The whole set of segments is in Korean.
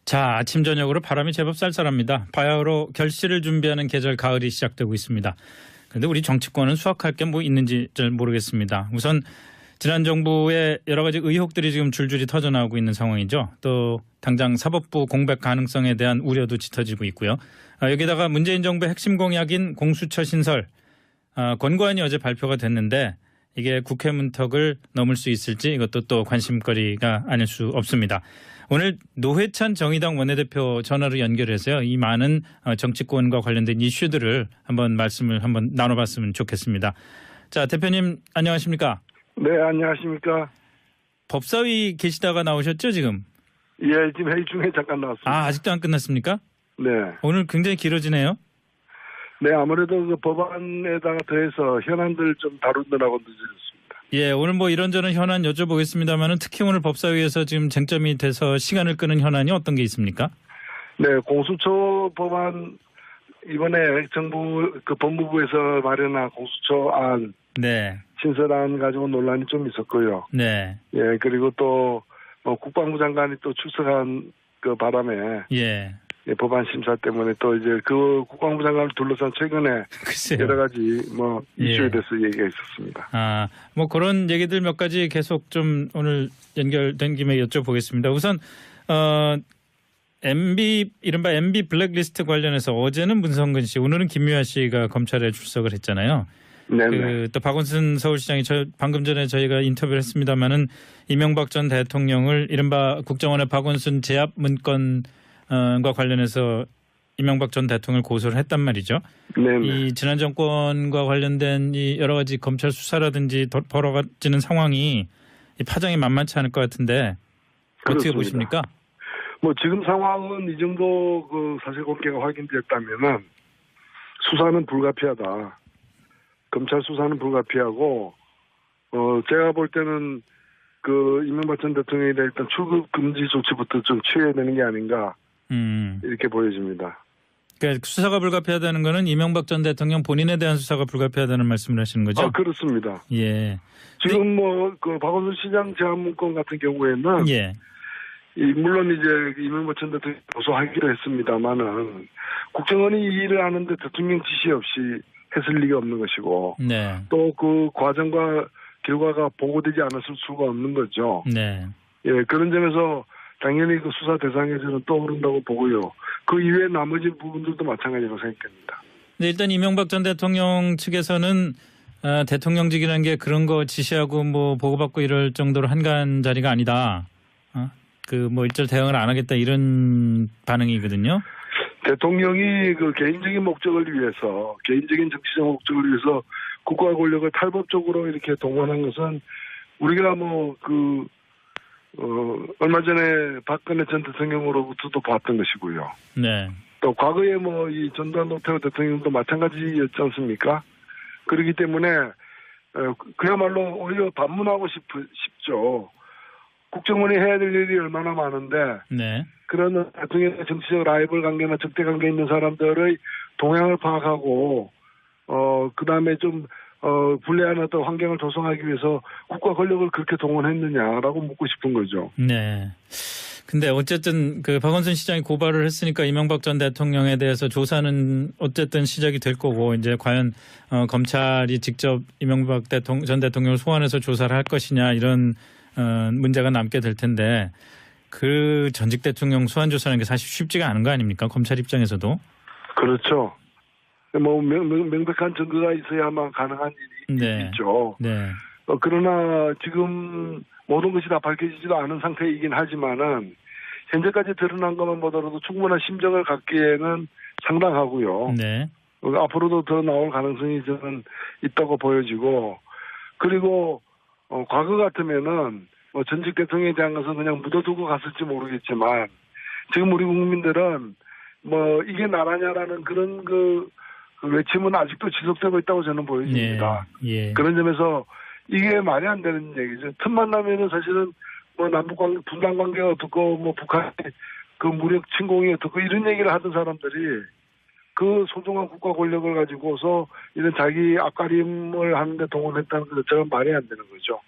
자, 아침 저녁으로 바람이 제법 쌀쌀합니다. 바야흐로 결실을 준비하는 계절 가을이 시작되고 있습니다. 그런데 우리 정치권은 수확할 게 뭐 있는지 잘 모르겠습니다. 우선 지난 정부의 여러 가지 의혹들이 지금 줄줄이 터져나오고 있는 상황이죠. 또 당장 사법부 공백 가능성에 대한 우려도 짙어지고 있고요. 여기다가 문재인 정부의 핵심 공약인 공수처 신설 권고안이 어제 발표가 됐는데 이게 국회 문턱을 넘을 수 있을지 이것도 또 관심거리가 아닐 수 없습니다. 오늘 노회찬 정의당 원내대표 전화로 연결해서요. 이 많은 정치권과 관련된 이슈들을 말씀을 나눠봤으면 좋겠습니다. 자, 대표님 안녕하십니까? 네, 안녕하십니까? 법사위 계시다가 나오셨죠 지금? 예, 지금 회의 중에 잠깐 나왔습니다. 아직도 안 끝났습니까? 네. 오늘 굉장히 길어지네요. 네, 아무래도 그 법안에다가 더해서 현안들 좀 다루느라고 늦어졌습니다. 예, 오늘 뭐 이런저런 현안 여쭤보겠습니다만은 특히 오늘 법사위에서 지금 쟁점이 돼서 시간을 끄는 현안이 어떤 게 있습니까? 네, 공수처 법안 이번에 정부 법무부에서 마련한 공수처안 네. 신설안 가지고 논란이 좀 있었고요. 네. 예, 그리고 또 국방부 장관이 또 출석한 그 바람에 예. 법안 심사 때문에 또 이제 그 국방부 장관을 둘러싼 최근에 글쎄요. 여러 가지 이슈에 예. 대해서 얘기가 있었습니다. 뭐 그런 얘기들 몇 가지 계속 좀 오늘 연결된 김에 여쭤보겠습니다. 우선 이른바 MB 블랙리스트 관련해서 어제는 문성근 씨, 오늘은 김유아 씨가 검찰에 출석을 했잖아요. 네네. 또 박원순 서울시장이 방금 전에 저희가 인터뷰를 했습니다마는 이명박 전 대통령을 이른바 국정원의 박원순 제압 문건과 관련해서 이명박 전 대통령을 고소를 했단 말이죠. 네네. 이 지난 정권과 관련된 이 여러 가지 검찰 수사라든지 벌어지는 상황이 이 파장이 만만치 않을 것 같은데 어떻게 그렇습니다. 보십니까? 지금 상황은 이 정도 그 사실관계가 확인됐다면은 수사는 불가피하다. 검찰 수사는 불가피하고 제가 볼 때는 그 이명박 전 대통령에 대해 일단 출국 금지 조치부터 좀 취해야 되는 게 아닌가 이렇게 보여집니다. 그러니까 수사가 불가피하다는 거는 이명박 전 대통령 본인에 대한 수사가 불가피하다는 말씀을 하시는 거죠? 그렇습니다. 예. 지금 그 박원순 시장 제압 문건 같은 경우에는 예. 물론 이제 이명박 전 대통령 고소하기로 했습니다만은 국정원이 이 일을 하는데 대통령 지시 없이 했을 리가 없는 것이고 네. 또 그 과정과 결과가 보고되지 않았을 수가 없는 거죠. 네. 예, 그런 점에서 당연히 그 수사 대상에서는 떠오른다고 보고요. 그 이외에 나머지 부분들도 마찬가지라고 생각합니다. 네, 일단 이명박 전 대통령 측에서는 대통령직이라는 게 그런 거 지시하고 뭐 보고받고 이럴 정도로 한가한 자리가 아니다. 일절 대응을 안 하겠다 이런 반응이거든요. 대통령이 그 개인적인 목적을 위해서, 개인적인 정치적 목적을 위해서 국가 권력을 탈법적으로 이렇게 동원한 것은 우리가 얼마 전에 박근혜 전 대통령으로부터도 봤던 것이고요. 네. 또 과거에 이 전두환 노태우 대통령도 마찬가지였지 않습니까? 그렇기 때문에 그야말로 오히려 반문하고 싶죠. 국정원이 해야 될 일이 얼마나 많은데 네. 그런 대통령의 정치적 라이벌 관계나 적대 관계 있는 사람들의 동향을 파악하고 그다음에 좀 불리한 어떤 환경을 조성하기 위해서 국가 권력을 그렇게 동원했느냐라고 묻고 싶은 거죠. 네. 근데 어쨌든 그 박원순 시장이 고발을 했으니까 이명박 전 대통령에 대해서 조사는 어쨌든 시작이 될 거고 이제 과연 검찰이 직접 이명박 전 대통령을 소환해서 조사를 할 것이냐 이런 문제가 남게 될 텐데 그 전직 대통령 소환 조사라는 게 사실 쉽지가 않은 거 아닙니까? 검찰 입장에서도. 그렇죠. 명백한 증거가 있어야만 가능한 일이 네. 있죠. 네. 그러나 지금 모든 것이 다 밝혀지지도 않은 상태이긴 하지만은 현재까지 드러난 것만 보더라도 충분한 심정을 갖기에는 상당하고요. 네. 앞으로도 더 나올 가능성이 저는 있다고 보여지고 그리고 과거 같으면은 전직 대통령에 대한 것은 그냥 묻어두고 갔을지 모르겠지만 지금 우리 국민들은 이게 나라냐라는 그런 그 외침은 아직도 지속되고 있다고 저는 보여집니다. 예. 그런 점에서 이게 말이 안 되는 얘기죠. 틈만 나면은 사실은 남북 관계, 분단 관계가 어떻고 북한의 그 무력 침공이 어떻고 이런 얘기를 하던 사람들이 그 소중한 국가 권력을 가지고서 이런 자기 앞가림을 하는데 동원했다는 것 자체가 말이 안 되는 거죠.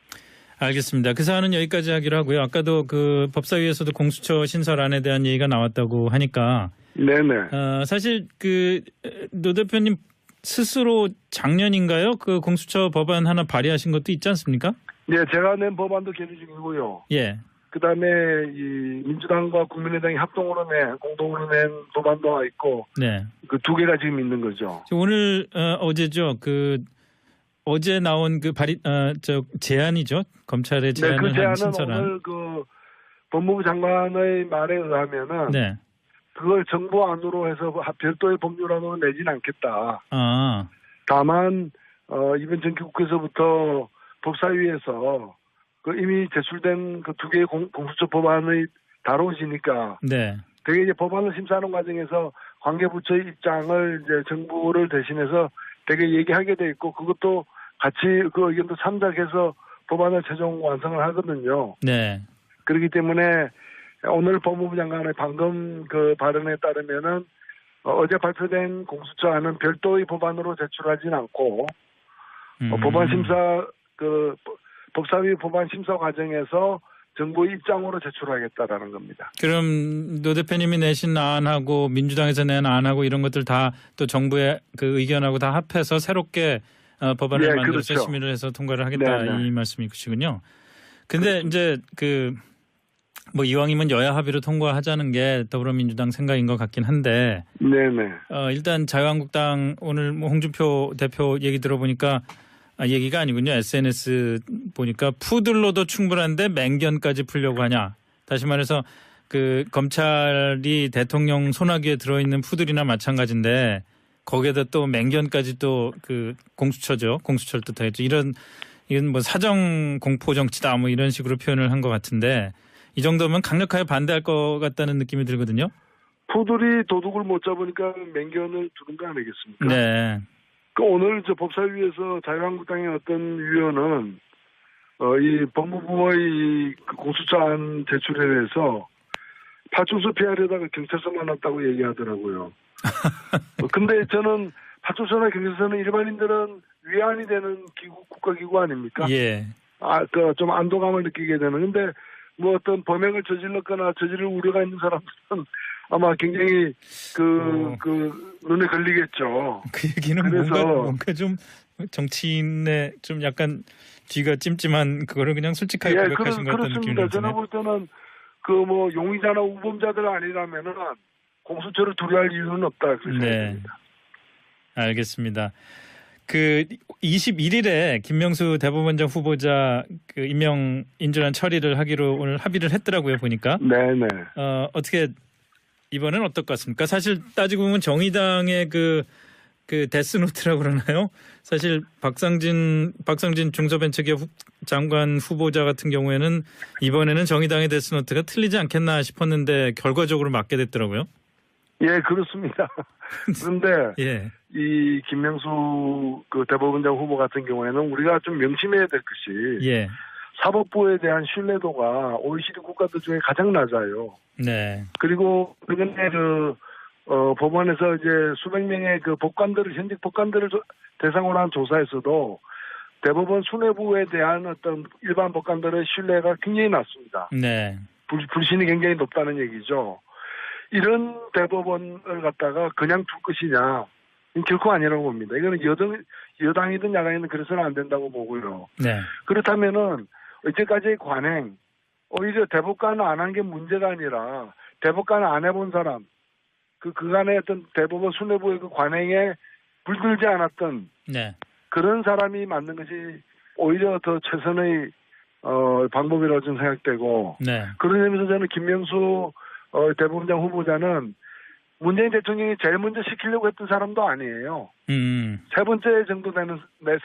알겠습니다. 그 사안은 여기까지 하기로 하고요. 아까도 그 법사위에서도 공수처 신설안에 대한 얘기가 나왔다고 하니까 네네. 사실 그 노 대표님 스스로 작년인가요? 그 공수처 법안 하나 발의하신 것도 있지 않습니까? 네, 제가 낸 법안도 계류 중이고요. 예. 그다음에 이 민주당과 국민의당이 합동으로 공동으로 낸 법안도 있고, 네. 그 두 개가 지금 있는 거죠. 오늘 어제죠. 그 어제 나온 그 제안이죠. 검찰의 네, 제안을 그 한 제안은 신설안. 오늘 그 법무부 장관의 말에 의하면은 네. 그걸 정부 안으로 해서 별도의 법률안으로 내진 않겠다. 아. 다만 이번 정기국회에서부터 법사위에서 그 이미 제출된 그 두 개의 공수처 법안의 다뤄지니까 네. 되게 이제 법안을 심사하는 과정에서 관계부처의 입장을 이제 정부를 대신해서 되게 얘기하게 돼 있고, 그것도 같이 그 의견도 참작해서 법안을 최종 완성을 하거든요. 네. 그렇기 때문에 오늘 법무부 장관의 방금 그 발언에 따르면은 어제 발표된 공수처안은 별도의 법안으로 제출하진 않고 법안 심사 그 법사위 법안 심사 과정에서 정부의 입장으로 제출하겠다라는 겁니다. 그럼 노 대표님이 내신 안하고 민주당에서 낸 안하고 이런 것들 다 또 정부의 그 의견하고 다 합해서 새롭게 법안을 네, 만들어서 그렇죠. 심의를 해서 통과를 하겠다. 네, 네. 이 말씀이시군요. 근데 이제 그 뭐 이왕이면 여야 합의로 통과하자는 게 더불어민주당 생각인 것 같긴 한데 네네. 일단 자유한국당 오늘 뭐 홍준표 대표 얘기 들어보니까 얘기가 아니군요. SNS 보니까 푸들로도 충분한데 맹견까지 풀려고 하냐. 다시 말해서 그 검찰이 대통령 손아귀에 들어있는 푸들이나 마찬가지인데 거기에다 또 맹견까지 또 그 공수처죠. 공수처를 뜻하겠죠. 이건 뭐 사정 공포 정치다 뭐 이런 식으로 표현을 한 것 같은데 이 정도면 강력하게 반대할 것 같다는 느낌이 들거든요. 푸들이 도둑을 못 잡으니까 맹견을 두는 거 아니겠습니까? 네. 그 오늘 저 법사위에서 자유한국당의 어떤 위원은 이 법무부의 그 공수처안 제출에 대해서 파출소 피하려다가 경찰서 만났다고 얘기하더라고요. 근데 저는 파출소나 경찰서는 일반인들은 위안이 되는 기구, 국가기구 아닙니까? 예. 그 좀 안도감을 느끼게 되는. 근데 뭐 어떤 범행을 저질렀거나 저지를 우려가 있는 사람들은 아마 굉장히 그 눈에 걸리겠죠. 그 얘기는 그래서 뭔가 좀 정치인의 좀 약간 쥐가 찜찜한 그거를 그냥 솔직하게 고백하신 것 같다는 느낌이 그렇습니다. 드네요. 저는 볼 때는 그 뭐 용의자나 우범자들 아니라면은 공수처를 두려워할 이유는 없다. 그렇게 생각합니다. 알겠습니다. 그 21일에 김명수 대법원장 후보자 그 임명 인준안 처리를 하기로 오늘 합의를 했더라고요 보니까. 네네. 어떻게 이번엔 어떨 것 같습니까? 사실 따지고 보면 정의당의 그 데스노트라고 그러나요? 사실 박상진 중소벤처기업 장관 후보자 같은 경우에는 이번에는 정의당의 데스노트가 틀리지 않겠나 싶었는데 결과적으로 맞게 됐더라고요. 예, 그렇습니다. 그런데 예. 이 김명수 그 대법원장 후보 같은 경우에는 우리가 좀 명심해야 될 것이 예. 사법부에 대한 신뢰도가 OECD 국가들 중에 가장 낮아요. 네. 그리고 최근에 법원에서 이제 수백 명의 그 현직 법관들을 대상으로 한 조사에서도 대법원 수뇌부에 대한 어떤 일반 법관들의 신뢰가 굉장히 낮습니다. 네. 불신이 굉장히 높다는 얘기죠. 이런 대법원을 갖다가 그냥 둘 것이냐? 결코 아니라고 봅니다. 이거는 여당이든 야당이든 그래서는 안 된다고 보고요. 네. 그렇다면은 이제까지의 관행, 오히려 대법관을 안 한 게 문제가 아니라 대법관을 안 해본 사람, 그간의 어떤 대법원 수뇌부의 그 관행에 물들지 않았던 네. 그런 사람이 맞는 것이 오히려 더 최선의 방법이라고 좀 생각되고 네. 그런 의미에서 저는 김명수 대법원장 후보자는 문재인 대통령이 제일 먼저 시키려고 했던 사람도 아니에요. 세 번째 정도 되는 네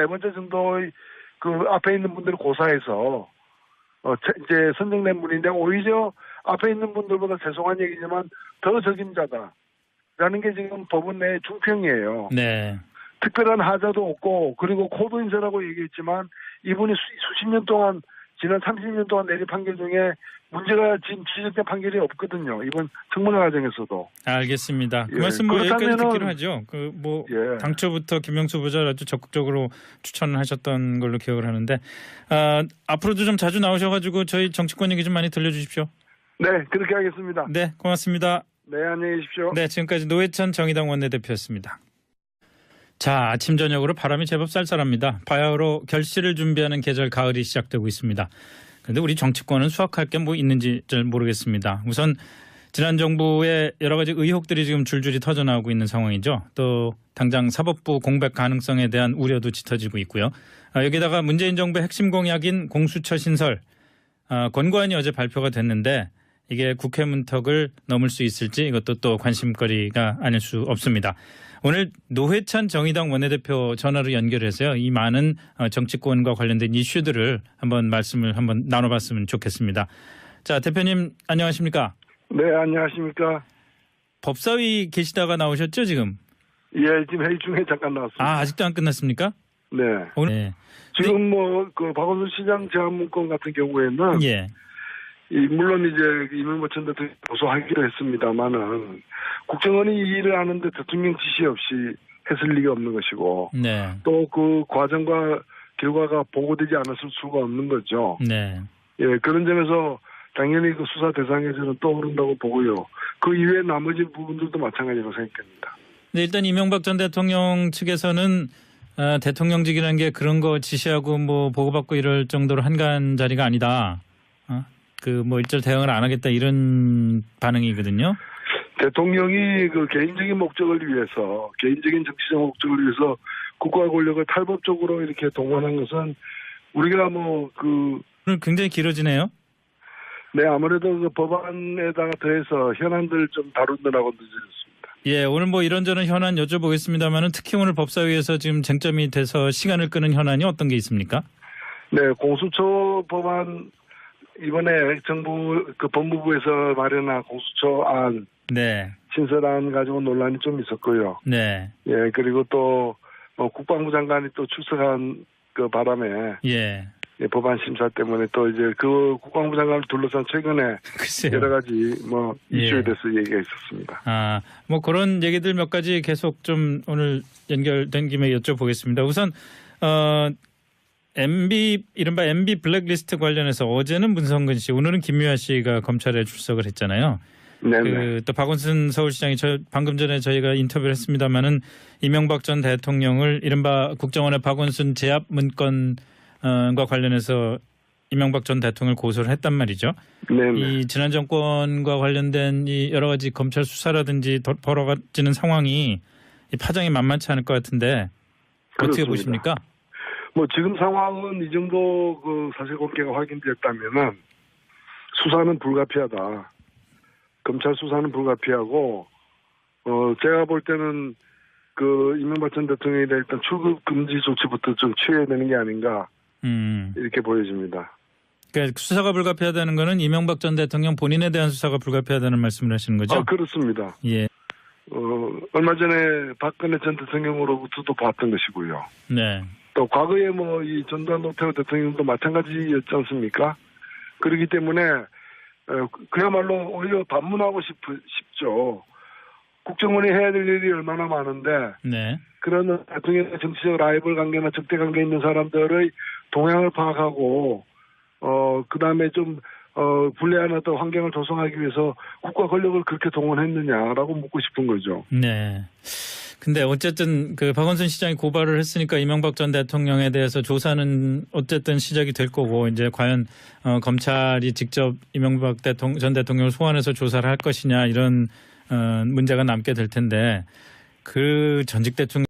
번째 정도의 그 앞에 있는 분들을 고사해서 이제 선정된 분인데 오히려 앞에 있는 분들보다 죄송한 얘기지만 더 적임자다라는 게 지금 법원 내 중평이에요. 네. 특별한 하자도 없고 그리고 코드 인사라고 얘기했지만 이분이 수십 년 동안 지난 30년 동안 내린 판결 중에 문제가 지금 지적된 판결이 없거든요. 이번 청문회 과정에서도. 알겠습니다. 그 예, 말씀 뭐 여기까지 그렇다면은- 듣기로 하죠. 그 뭐 예. 당초부터 김명수 부자 아주 적극적으로 추천을 하셨던 걸로 기억을 하는데 앞으로도 좀 자주 나오셔가지고 저희 정치권 얘기 좀 많이 들려주십시오. 네, 그렇게 하겠습니다. 네, 고맙습니다. 네, 안녕히 계십시오. 네, 지금까지 노회찬 정의당 원내대표였습니다. 자, 아침 저녁으로 바람이 제법 쌀쌀합니다. 바야흐로 결실을 준비하는 계절 가을이 시작되고 있습니다. 그런데 우리 정치권은 수확할 게 뭐 있는지 잘 모르겠습니다. 우선 지난 정부의 여러 가지 의혹들이 지금 줄줄이 터져나오고 있는 상황이죠. 또 당장 사법부 공백 가능성에 대한 우려도 짙어지고 있고요. 여기다가 문재인 정부의 핵심 공약인 공수처 신설 권고안이 어제 발표가 됐는데 이게 국회 문턱을 넘을 수 있을지 이것도 또 관심거리가 아닐 수 없습니다. 오늘 노회찬 정의당 원내대표 전화로 연결해서요. 이 많은 정치권과 관련된 이슈들을 말씀을 한번 나눠봤으면 좋겠습니다. 자, 대표님 안녕하십니까? 네, 안녕하십니까? 법사위 계시다가 나오셨죠 지금? 예, 지금 회의 중에 잠깐 나왔습니다. 아직도 안 끝났습니까? 네. 오늘 네. 지금 그 박원순 시장 제한 문건 같은 경우에는 예. 물론 이제 이명박 전 대통령이 고소하기로 했습니다만은 국정원이 이 일을 하는데 대통령 지시 없이 했을 리가 없는 것이고 네. 또 그 과정과 결과가 보고되지 않았을 수가 없는 거죠. 네. 예, 그런 점에서 당연히 그 수사 대상에서는 떠오른다고 보고요. 그 이외에 나머지 부분들도 마찬가지로 생각합니다. 네, 일단 이명박 전 대통령 측에서는 대통령직이라는 게 그런 거 지시하고 뭐 보고받고 이럴 정도로 한가한 자리가 아니다. 그 뭐 일절 대응을 안 하겠다 이런 반응이거든요. 대통령이 그 개인적인 목적을 위해서, 개인적인 정치적 목적을 위해서 국가 권력을 탈법적으로 이렇게 동원한 것은 우리가 오늘 굉장히 길어지네요. 네, 아무래도 그 법안에다가 더해서 현안들 좀 다루느라고 늦어졌습니다. 예, 오늘 뭐 이런저런 현안 여쭤보겠습니다만은 특히 오늘 법사위에서 지금 쟁점이 돼서 시간을 끄는 현안이 어떤 게 있습니까? 네, 공수처 법안 이번에 정부 그 법무부에서 마련한 공수처안 네. 신설안 가지고 논란이 좀 있었고요. 네. 예, 그리고 또 국방부 장관이 또 출석한 그 바람에 예. 예, 법안 심사 때문에 또 이제 그 국방부 장관을 둘러싼 최근에 글쎄요. 여러 가지 이슈에 예. 대해서 얘기가 있었습니다. 뭐 그런 얘기들 몇 가지 계속 좀 오늘 연결된 김에 여쭤보겠습니다. 우선 이른바 MB 블랙리스트 관련해서 어제는 문성근 씨, 오늘은 김유아 씨가 검찰에 출석을 했잖아요. 네네. 또 박원순 서울시장이 방금 전에 저희가 인터뷰를 했습니다마는 이명박 전 대통령을 이른바 국정원의 박원순 제압 문건과 관련해서 이명박 전 대통령을 고소를 했단 말이죠. 네네. 이 지난 정권과 관련된 이 여러 가지 검찰 수사라든지 벌어지는 상황이 이 파장이 만만치 않을 것 같은데 어떻게 그렇습니다. 보십니까? 지금 상황은 이 정도 그 사실관계가 확인됐다면은 수사는 불가피하다. 검찰 수사는 불가피하고 제가 볼 때는 그 이명박 전 대통령에 대해 일단 출국 금지 조치부터 좀 취해야 되는 게 아닌가 이렇게 보여집니다. 그러니까 수사가 불가피하다는 거는 이명박 전 대통령 본인에 대한 수사가 불가피하다는 말씀을 하시는 거죠? 그렇습니다. 예. 얼마 전에 박근혜 전 대통령으로부터도 봤던 것이고요. 네. 또 과거에 이 전두환 노태우 대통령도 마찬가지였지 않습니까? 그렇기 때문에 그야말로 오히려 반문하고 싶죠. 국정원이 해야 될 일이 얼마나 많은데 네. 그런 대통령의 정치적 라이벌 관계나 적대 관계 있는 사람들의 동향을 파악하고 그다음에 좀 불리한 어떤 환경을 조성하기 위해서 국가 권력을 그렇게 동원했느냐라고 묻고 싶은 거죠. 네. 근데 어쨌든 그 박원순 시장이 고발을 했으니까 이명박 전 대통령에 대해서 조사는 어쨌든 시작이 될 거고 이제 과연 검찰이 직접 이명박 전 대통령을 소환해서 조사를 할 것이냐 이런 문제가 남게 될 텐데 그 전직 대통령